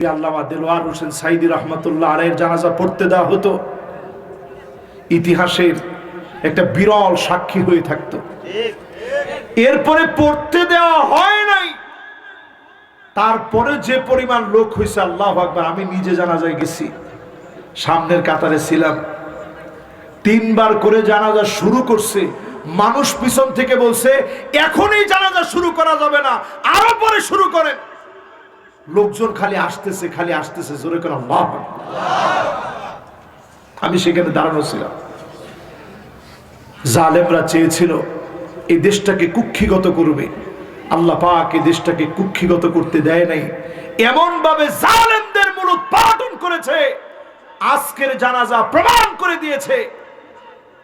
আল্লামা দেলোয়ার হোসেন সাইদি রহমতুল্লাহ আলাইহির জানাজা পড়তে দেওয়া হতো, ইতিহাসের একটা বিরল সাক্ষী হয়ে থাকতো। এরপরে পড়তে দেওয়া হয় নাই, তারপরে যে পরিমাণ লোক হয়েছে আল্লাহু আকবার। আমি নিজে জানাজায় গেছি, সামনের কাতারে ছিলাম। 3 বার করে জানাজা শুরু করছে, মানুষ পিছন থেকে বলছে এখনই জানাজা শুরু করা যাবে না, আরো পরে শুরু করেন। লোকজন খালি আসতেছে খালি আসতেছে, জোরে করে আল্লাহু আকবার। আমি সেখানে দাঁড়ানো ছিলাম। জালেমরা চেয়েছিল এই দেশটাকে কুক্ষিগত করবে, আল্লাহ পাক এই দেশটাকে কুক্ষিগত করতে দেয় নাই। এমন ভাবে জালেমদের মূলোৎপাটন করেছে, আজকের জানাজা প্রমাণ করে দিয়েছে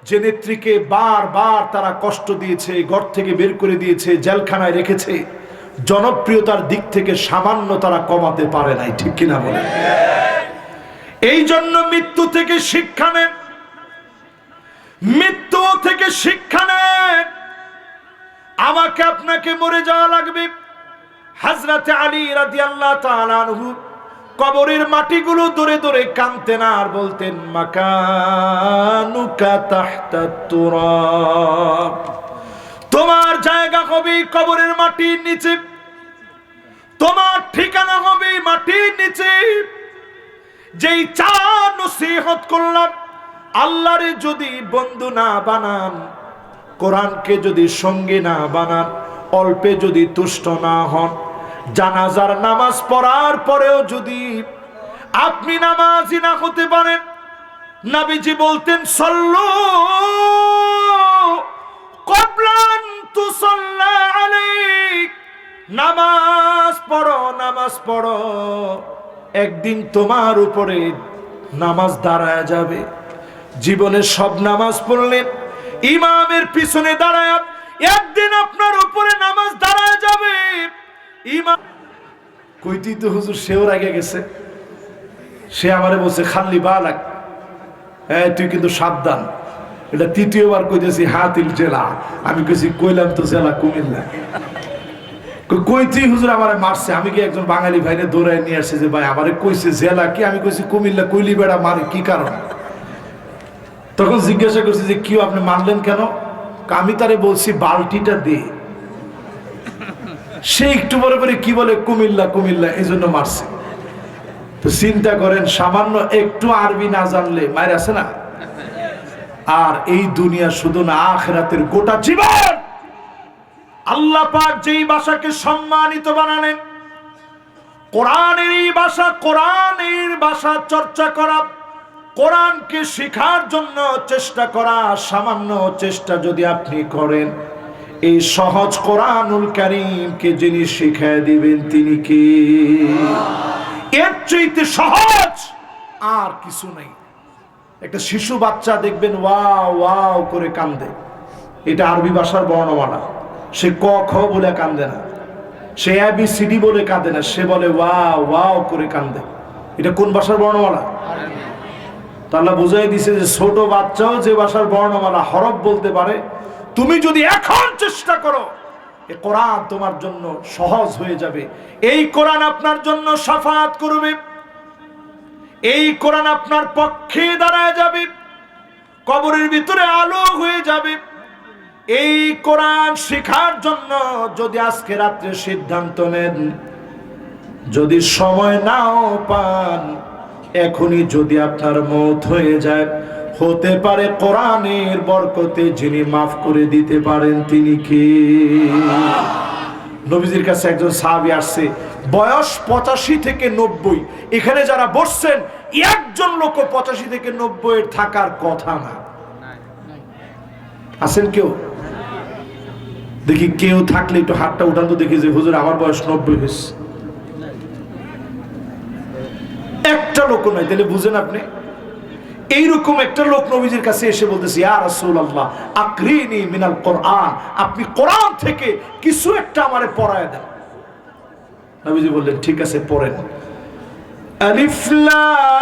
যে নেত্রীকে বারবার তারা কষ্ট দিয়েছে, ঘর থেকে বের করে দিয়েছে, জেলখানায় রেখেছে, জনপ্রিয়তার দিক থেকে সামান্য তারা কমাতে পারে নাই। ঠিক কিনা বলে? এই জন্য মৃত্যু থেকে শিক্ষা নেন, মৃত্যু থেকে শিক্ষা নেন। আমাকে আপনাকে মরে যাওয়া লাগবে। হযরত আলী রাদিয়াল্লাহু তাআলা আনহু কবরের মাটিগুলো দূরে দূরে কাঁদতেন আর বলতেন মাকানুকা তাহতাত তুরাব, তোমার জায়গা হবে কবরের মাটির নিচে, তোমার ঠিকানা হবে মাটির নিচে। যেই চার নসিহত করলাম, আল্লাহরে যদি বন্ধু না বানান, কোরআনকে যদি সঙ্গী না বানান, অল্পে যদি তুষ্ট না হন, জানাজার নামাজ পড়ার পরেও যদি আপনি নামাজি না হতে পারেন, নবীজি বলতেন সল্লু ক্বাবলান তুসাল্লা আলাইক, নামাজ পড়ো নামাজ পড়ো, একদিন তোমার উপরে নামাজ দাঁড়ায় যাবে। জীবনে সব নামাজ পড়লেন, ইমামের পিছনে দাঁড়ায়, একদিন আপনার উপরে নামাজ দাঁড়ায় যাবে। ইমাম কইতি তো হুজুর সেও আগে গেছে, সে আমারে বলছে খাল্লি বালাক, হ্যাঁ তুই কিন্তু সাবধান। এটা 3য়বার কইতেছি হাতিল জেলা। আমি কইছি কইলাম তো জেলা কুমিল্লা। কইতি হুজুর আমারে মারছে। আমি কি একজন বাঙালি ভাইরে দৌড়ায় নিয়ে আসছে যে ভাই আমারে কইছে জেলা কি, আমি কইছি কুমিল্লা। কইলি বেড়া মারে কি কারণ? তখন জিজ্ঞাসা করছি যে কি আপনি মানলেন কেন? আমি তারে বলছি বালতিটা দে। সে একটু পরে পরে কি বলে কুমিল্লা কুমিল্লা, এই জন্য মারছে। তো চিন্তা করেন, সামান্য একটু আরবি না জানলে মায়ের আছে না। আর এই দুনিয়া শুধু না, আখিরাতের গোটা জীবন আল্লাহ পাক যেই ভাষাকে সম্মানিত বানালেন, কোরআনের এই ভাষা, কোরআনের ভাষা চর্চা করা, কোরআনকে শেখার জন্য চেষ্টা করা, সামান্য চেষ্টা যদি আপনি করেন, এই সহজ কোরআনুল কারীমকে যিনি শিখায় দিবেন তিনি কে? এর চাইতে সহজ আর কিছু নাই। একটা শিশু বাচ্চা দেখবেন ওয়াও ওয়াও করে কান্দে, এটা আরবি ভাষার বর্ণমালা। সে ক খ বলে কান্দে না, সে ABCD বলে কাঁদে না, সে বলে ওয়াও ওয়াও করে কান্দে। এটা কোন ভাষার বর্ণমালা? আল্লাহ বুঝাই দিছে যে ছোট বাচ্চাও যে ভাষার বর্ণমালা হরফ বলতে পারে, তুমি যদি এখন চেষ্টা করো, এই কোরআন তোমার জন্য সহজ হয়ে যাবে। এই কোরআন আপনার জন্য শাফাআত করবে, এই কোরআন আপনার পক্ষে দাঁড়ায় যাবে, কবরের ভিতরে আলো হয়ে যাবে। এই কোরআন শেখার জন্য যদি আজকে রাত্রে সিদ্ধান্ত নেন, যদি সময় নাও পান, এখনই যদি আপনার মওত হয়ে যায়, হতে পারে কোরআনের বরকতে যিনি মাফ করে দিতে পারেন তিনি কে? নবীজির কাছে একজন সাহাবী আসছে, বয়স 85 থেকে 90। এখানে যারা বসছেন একজন লোক 85 থেকে 90 এর থাকার কথা না। আছেন কেউ? দেখি কেউ থাকলে একটু হাতটা উঠান তো দেখি যে হুজুর আমার বয়স 90 হয়েছে। একটা লোক নাই, তাহলে বুঝেন আপনি। এইরকম একটা লোক নবীজির কাছে এসে বলতেছে ইয়া রাসূলুল্লাহ আকরিনি মিনাল কোরআন, আপনি কোরআন থেকে কিছু একটা আমারে পড়ায় দেন। নবীজি বললেন ঠিক আছে পড়েন। আলিফ লাম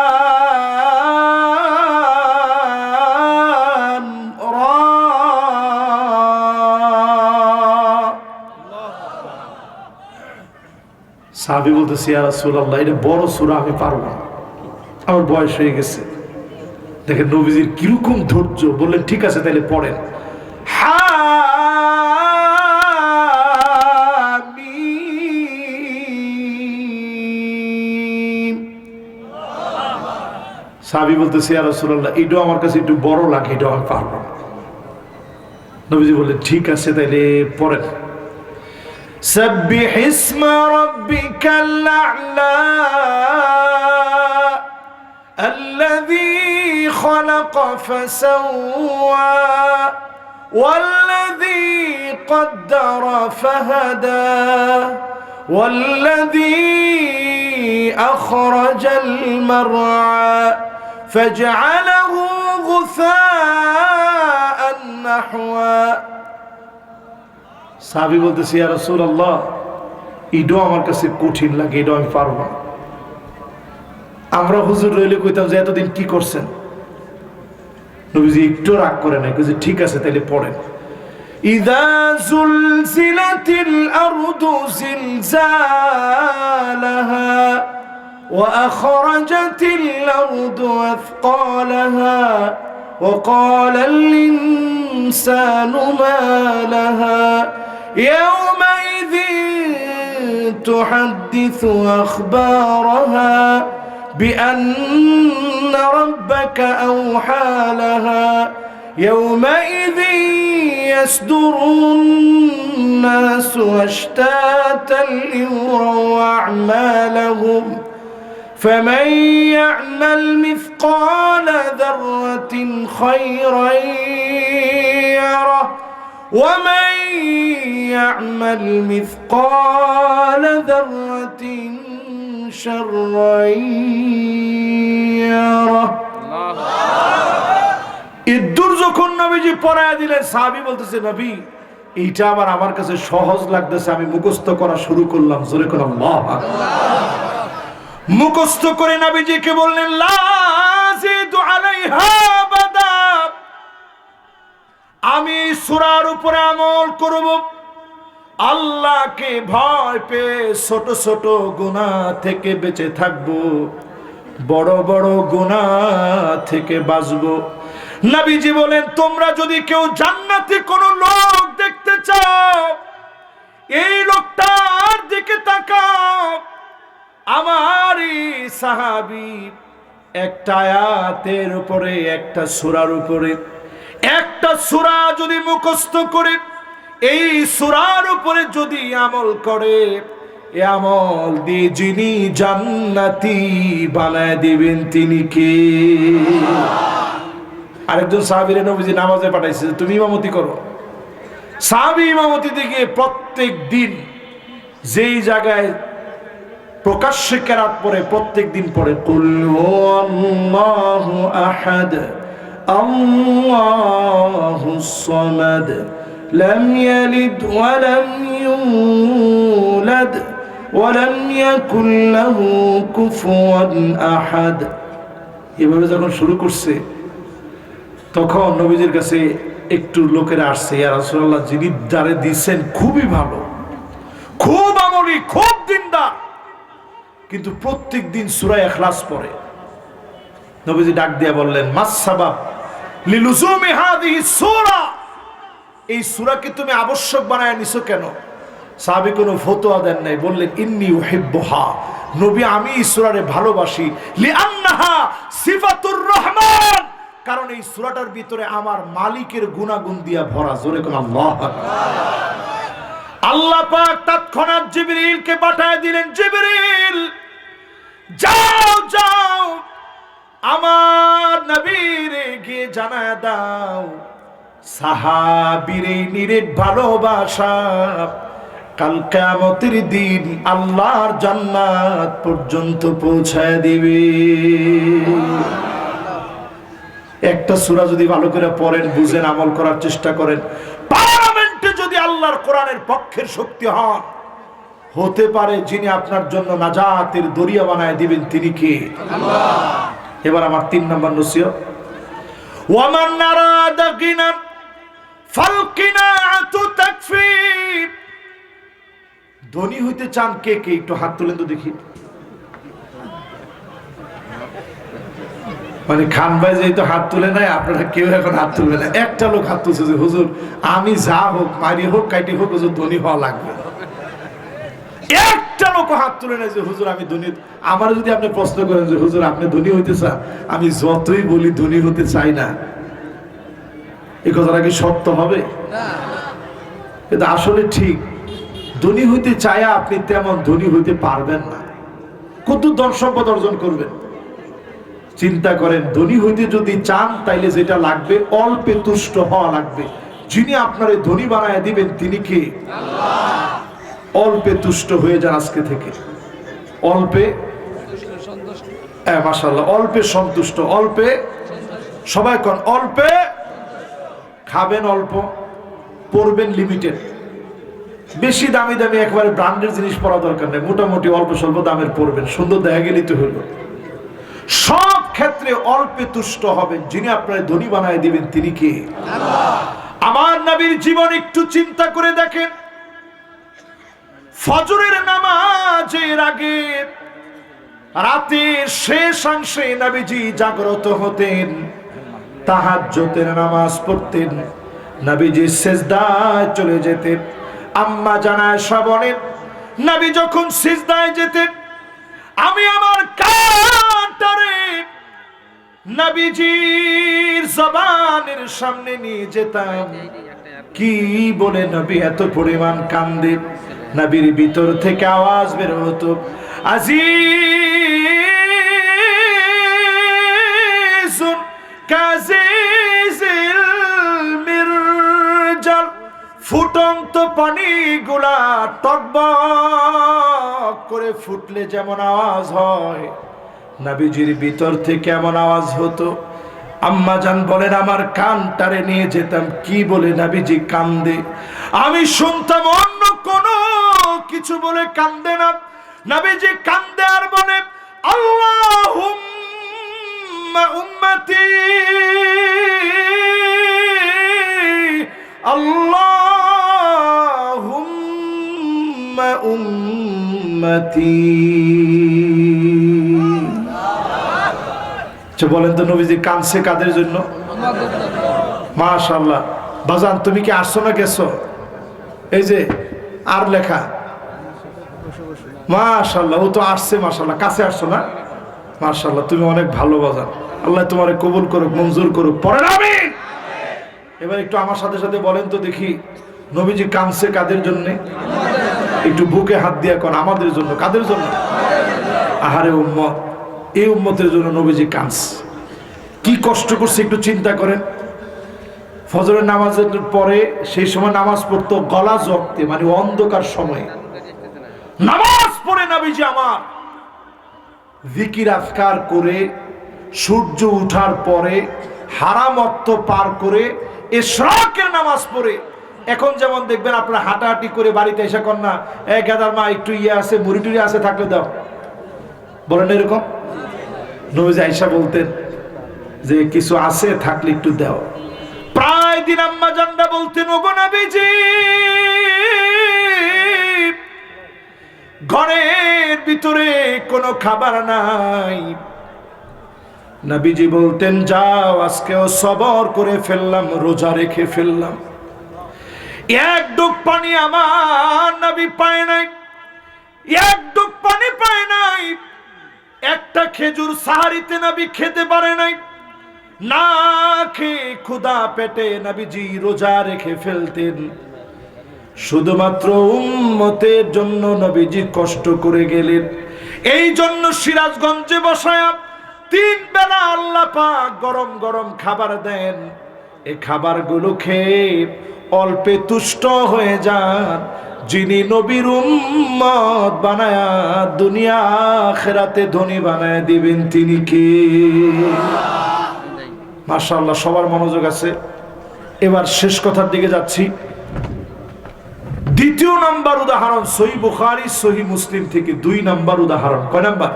রা, সাহাবী বলতেছে ইয়া রাসূলুল্লাহ এটা বড় সূরা আমি পারবো না, আমার বয়স হয়ে গেছে। দেখেন নবীজির কিরকম ধৈর্য, বললেন ঠিক আছে তাহলে পড়েন। হামিম। সাহাবী বলতেছে ইয়া রাসূলুল্লাহ এটাও আমার কাছে একটু বড় লাগে, এটাও আমি পারবো না। নবীজি বললেন ঠিক আছে তাহলে পড়েন। سبح اسم ربك الأعلى الذي خلق فسوى والذي قدر فهدى والذي أخرج المرعى فجعله غثاء نحوا। সাহাবী বলতেছে ইয়া রাসূলুল্লাহ এটাও আমার কাছে কঠিন লাগে, এটাও আমি পারবো না। আমরা হুজুর রইলে কইতাম যে এতদিন কি করছেন। নবীজি একটু রাগ করে নাই, কইছে ঠিক আছে তাহলে পড়েন। ইযা যুলজিলাতিল আরদু জিলজালাহা ওয়া আখরাজাতিল আরদু আথকালাহা ওয়া ক্বালাল ইনসানু মা লাহা يومئذ تحدث أخبارها بأن ربك أوحى لها يومئذ يصدر الناس أشتاتا ليروا أعمالهم فمن يعمل مثقال ذرة خيرا يره ومن يعمل مثقال ذرة شرا يره। ইদ্দুর যখন নবীজি পড়ায় দিলেন, সাহাবী বলতেছে নবী এইটা আবার আমার কাছে সহজ লাগতেছে, আমি মুখস্থ করা শুরু করলাম। জোরে করে আল্লাহু আকবার। মুখস্থ করে নবীজিকে বললেন লা জিদু আলাইহা আবাদা, আমি সূরার উপরে আমল করব, আল্লাহকে ভয় পেয়ে ছোট ছোট গুনাহ থেকে বেঁচে থাকব, বড় বড় গুনাহ থেকে বাঁচব। নবীজি বলেন তোমরা যদি কেউ জান্নাতে কোনো লোক দেখতে চাও, এই লোকটার দিকে তাকাও। আমার সাহাবী একটা আয়াতের উপরে, একটা সূরার উপরে, একটা সূরা যদি মুখস্থ করে এই সূরার উপরে যদি আমল করে, এই আমল দিয়ে যিনি জান্নাতি বানায় দিবেন তিনি কে? আরেকজন সাহাবীরে নবীজি নামাজে পাঠাইছে, তুমি ইমামতি করো। সাহাবী ইমামতি দিকে প্রত্যেক দিন যেই জায়গায় প্রকাশ্যে কেরাত পড়ে প্রত্যেক দিন পড়ে কুল হুয়াল্লাহু আহাদ আল্লাহুস সামাদ লাম ইয়ালিদ ওয়া লাম ইউলাদ ওয়া লাম ইয়াকুল লাহু কুফুয়ান আহাদ। এভাবে যখন শুরু করছে তখন নবীজির কাছে একটু লোকেরা আসছে, ইয়া রাসূলুল্লাহ যিনি যারে দিচ্ছেন খুবই ভালো, খুব আমলি, খুব দিনদার, কিন্তু প্রত্যেক দিন সূরা ইখলাস পড়ে। নবীজি ডাক দিয়া বললেন মাসসাবাব লিলুজুমি হাযিহি সূরা, এই সূরাকে তুমি আবশ্যক বানায় নিছো কেন? সাহাবী কোনো ফতোয়া দেন নাই, বললেন ইন্নী উহিব্বুহা, নবী আমি এই সূরারে ভালোবাসি, লিআন্নাহা সিফাতুর রহমান, কারণ এই সূরাটার ভিতরে আমার মালিকের গুনাগুণ দিয়া ভরা। জোরে কোন আল্লাহু আকবার। আল্লাহ পাক তৎক্ষণাৎ জিবরিলকে পাঠায় দিলেন, জিবরিল যাও যাও আমার নবীরে গিয়ে জানায় দাও সাহাবীর এই নিরেট ভালোবাসা কাল কিয়ামতের দিন আল্লাহর জান্নাত পর্যন্ত পৌঁছায় দিবে। একটা সূরা যদি ভালো করে পড়েন, বুঝেন, আমল করার চেষ্টা করেন, পার্লামেন্টে যদি আল্লাহর কোরআনের পক্ষের শক্তি হন, হতে পারে যিনি আপনার জন্য নাজাতের দরিয়া বানায় দিবেন তিনি কে? আল্লাহ। এবার আমার 3 নম্বর নসিহত, ওয়ামান আরাদা গিনান ফালকিনাতু তাকফি, ধনী হইতে চান কে কে একটু হাত তুলেন তো দেখি। মানে খান ভাই যেহেতু হাত তুলে নাই, আপনারা কেউ এখন হাত তুলবে না। একটা লোক হাত তুলছে যে হুজুর আমি যা হোক, মারি হোক, কাইটি হোক, হুজুর ধনী হওয়া লাগবে। একটা লোক হাত তুলে নাই যে হুজুর আমি ধনী। আমার যদি আপনি প্রশ্ন করেন যে হুজুর আপনি ধনী হইতে চান, আমি যতই বলি ধনী হতে চাই না, এই কথাটা কি সত্য হবে? কিন্তু আসলে ঠিক, ধনী হইতে চায়া আপনি তেমন ধনী হইতে পারবেন না। কত ধন সম্পদ অর্জন করবেন চিন্তা করেন। ধনী হইতে যদি চান তাইলে যেটা লাগবে অল্পে তুষ্ট হওয়া লাগবে। যিনি আপনারে ধনী বানায় দিবেন তিনি কে? অল্পে তুষ্ট হয়ে যান আজকে থেকে। অল্পে মাশাআল্লাহ, অল্পে সন্তুষ্ট, অল্পে সবাই কোন অল্পে খাবেন, অল্প পরবেন, লিমিটেড। বেশি দামি দামি একবারে ব্র্যান্ডের জিনিস পরা দরকার নেই, মোটামুটি অল্প স্বল্প দামের পরবেন, সুন্দর দেখা গেলেই তো হলো। সব ক্ষেত্রে অল্পে তুষ্ট হবেন। যিনি আপনার ধনী বানায় দিবেন তিনি কে? আমার নবীর জীবন একটু চিন্তা করে দেখেন। ফজরের নামাজের আগে রাতের শেষাংশে নবীজি জাগ্রত হতেন, তাহাজ্জুদের নামাজ পড়তেন, নবীজি সিজদায় চলে যেতেন। আম্মা জানা আয়েশা বলেন, নবী যখন সিজদায় যেতেন আমি আমার কানটারে নবীজির জবানের সামনে নিয়ে যেতাম। কি বলে নবী এত পরিমাণ কান্দে, নবীর ভিতর থেকে আওয়াজ বের হতো, আজিজুন কাজিজিল মিরজাল। ফুটন্ত পানিগুলা টকবক করে ফুটলে যেমন আওয়াজ হয়, নবীজির ভিতর থেকে এমন আওয়াজ হতো। আম্মা জান বলেন আমার কানটারে নিয়ে যেতাম, কি বলে নবীজি কান্দে। আমি শুনতাম অন্য কোন কিছু বলে কান্দে না, নবীজি কান্দে আর বলে আল্লাহুম্মা উম্মতি, আল্লাহুম্মা উম্মতি। বলেন তো নবীজি কাঁদছে কাদের জন্য? মাশাআল্লাহ। বাজান তুমি কি আসছো না গেছো? এই যে আর লেখা মাশাআল্লাহ, ও তো আসছে মাশাআল্লাহ, কাছে আসছো না? মাশাআল্লাহ, তুমি অনেক ভালো বাজান, আল্লাহ তোমারে কবুল করুক, মঞ্জুর করুক, পড়েন আমিন। এবার একটু আমার সাথে সাথে বলেন তো দেখি, নবীজি কাঁদছে কাদের জন্য? একটু বুকে হাত দিয়ে কোন আমাদের জন্য। কাদের জন্য? আহারে উম্মত, এই উম্মতের জন্য নবীজি কাঁদছে। কি কষ্ট করছে একটু চিন্তা করেন। ফজরের নামাজের পরে সেই সময় নামাজ পড়তো গলা জগতে, মানে অন্ধকার সময়ে নামাজ পড়ে নবীজি আমার জিকির আজকার করে সূর্য উঠার পরে হারাম ওয়াক্ত পার করে ইশরাকের নামাজ পড়ে। এখন যেমন দেখবেন আপনারা হাঁটাহাঁটি করে বাড়িতে এসে কর না, গাদার মা একটু ইয়ে আছে, মুড়ি টুড়ি আছে থাকলে দাও, বলেন এরকম? নবীজি আয়েশা বলতেন যে কিছু আছে থাকলে একটু দাও। প্রায় দিন আম্মা জানরা বলতেন, ওগো নবীজি ঘরের ভিতরে কোনো খাবার নাই। নবীজি বলতেন যাও আজকেও সবর করে ফেললাম, রোজা রেখে ফেললাম। এক ডুব পানি আমার নবী পায় নাই, এক ডুব পানি পায় নাই। একটা খেজুর সাহারিতে নবী খেতে পারে নাই। না খেয়ে ক্ষুধা পেটে নবীজি রোজা রেখে ফেলতেন। শুধুমাত্র উম্মতের জন্য নবীজি কষ্ট করে গেলেন। এই জন্য সিরাজগঞ্জে বসায়া 3 বেলা আল্লাহ পাক গরম গরম খাবার দেন। এই খাবারগুলো খেয়ে অল্পে তুষ্ট হয়ে যান। যিনি নবীর উম্মত বানায়া দুনিয়া আখিরাতে ধনী বানায় দিবেন তিনি কে? মাশাআল্লাহ, সবার মনোযোগ আছে। এবার শেষ কথার দিকে যাচ্ছি। দ্বিতীয় নাম্বার উদাহরণ সহিহ বুখারী সহিহ মুসলিম থেকে 2 নাম্বার উদাহরণ। কয় নাম্বার?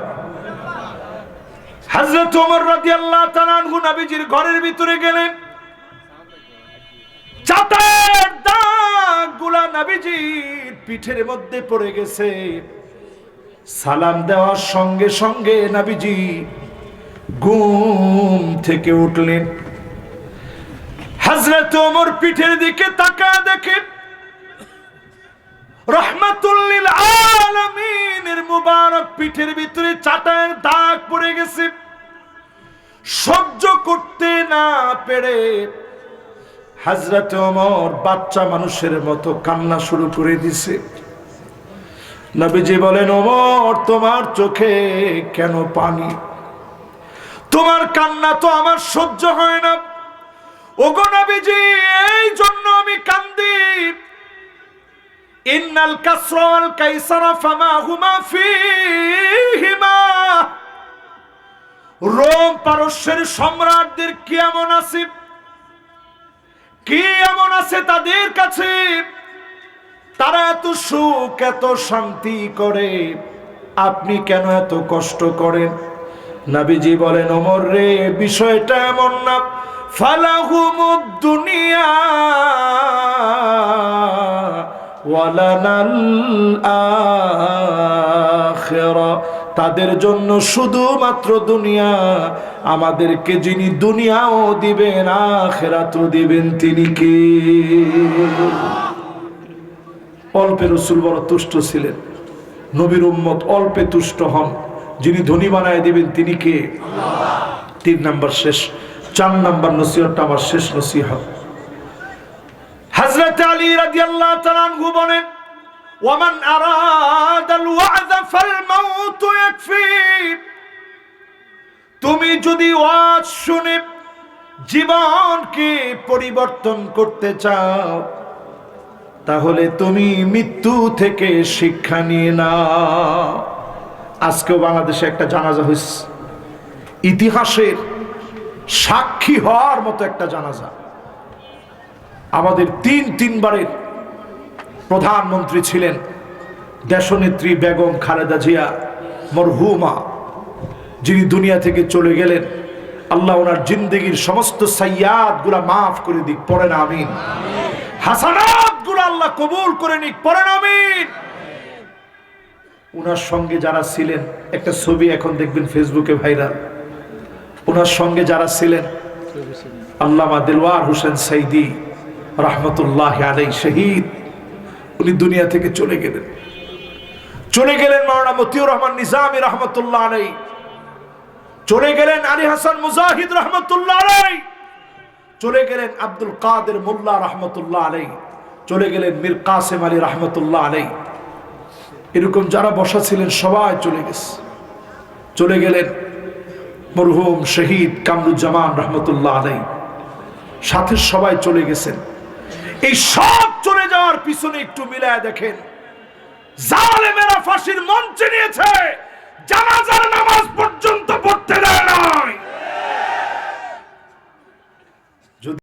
হযরত ওমর রাদিয়াল্লাহু তাআলা আনহু নবীজির ঘরের ভিতরে গেলেন। চাটার দাগগুলা নবীজির পিঠের মধ্যে পড়ে গেছে। সালাম দেওয়ার সঙ্গে সঙ্গে নবীজি ঘুম থেকে উঠলেন। হযরত ওমর পিঠের দিকে তাকায় দেখে রাহমাতুল লিল আলামিনের মুবারক পিঠের ভিতরে চাটায়ের দাগ পড়ে গেছে। সহ্য করতে না পেরে হযরত ওমর বাচ্চা মানুষের মতো কান্না শুরু করে দিছে। নবীজি বলেন, ওমর তোমার চোখে কেন পানি? তোমার কান্না তো আমার সহ্য হয় না। ওগো নবীজি, এই জন্য আমি কান্দি। ইন্নাল কাসরা ওয়াল কাইসারা ফামা হুমা ফীহিমা। রোম পারস্যের সম্রাটদের কি এমন আছে, কি এমন আছে তাদের কাছে, তারা এত সুখ এত শান্তি করে, আপনি কেন এত কষ্ট করেন? নবীজি বলেন, ওমর রে, বিষয়টা এমন না। ফালাহুমুদ দুনিয়া ওয়ালানাল আখিরা। তাদের জন্য শুধুমাত্র দুনিয়া, আমাদেরকে যিনি দুনিয়াও দিবেন আখিরাতও দিবেন তিনি কে? অল্পে রাসূল বড় তুষ্ট ছিলেন। নবীর উম্মত অল্পে তুষ্ট হন, যিনি ধনী বানায় দিবেন তিনি কে? আল্লাহ। 3 নাম্বার শেষ। 4 নাম্বার নসিহতটা আমার শেষ নসিহত। হযরত আলী রাদিয়াল্লাহু তাআলা আনহু বলেন, ওয়ামান আরাদাল ওয়া'যা ফাল মাউতু ইয়াকফি। তুমি যদি ওয়াজ শুনে জীবনকে পরিবর্তন করতে চাও, তাহলে তুমি মৃত্যু থেকে শিক্ষা নিয়ে নাও। আজকেও বাংলাদেশে একটা জানাজা হয়েছে, ইতিহাসের সাক্ষী হওয়ার মতো একটা জানাজা। আমাদের 3 প্রধানমন্ত্রী ছিলেন দেশনেত্রী বেগম খালেদা জিয়া মরহুমা, যিনি দুনিয়া থেকে চলে গেলেন। আল্লাহ ওনার জিন্দেগীর সমস্ত সাইয়াত গুলা মাফ করে দিক, পড়েন আমিন। হাসানাত গুলা আল্লাহ কবুল করে নিক, পড়েন আমিন। ওনার সঙ্গে যারা ছিলেন, একটা ছবি এখন দেখবেন ফেসবুকে ভাইরাল, ওনার সঙ্গে যারা ছিলেন, আল্লামা দিলওয়ার হোসেন সাইদি রহমতুল্লাহ আলাইহি শহীদ, উনি দুনিয়া থেকে চলে গেলেন। চলে গেলেন মাওলানা মতিউর রহমান নিজামী রহমতুল্লাহ আলাইহি, চলে গেলেন আলী হাসান মুজাহিদ রহমতুল্লাহ আলাইহি, চলে গেলেন আব্দুল কাদের মোল্লা রহমতুল্লাহ আলাইহি, চলে গেলেন মীর কাসেম আলী রহমতুল্লাহ আলাইহি। এরকম যারা বসা ছিলেন সবাই চলে গেছে। চলে গেলেন মরহুম শহীদ কামরুজ্জামান রহমতুল্লাহ আলাইহি, সাথে সবাই চলে গেছেন। এই সব চলে যাওয়ার পিছনে একটু মিলায় দেখেন, জালেমেরা ফাঁসির মঞ্চে নিয়েছে, জানাজার নামাজ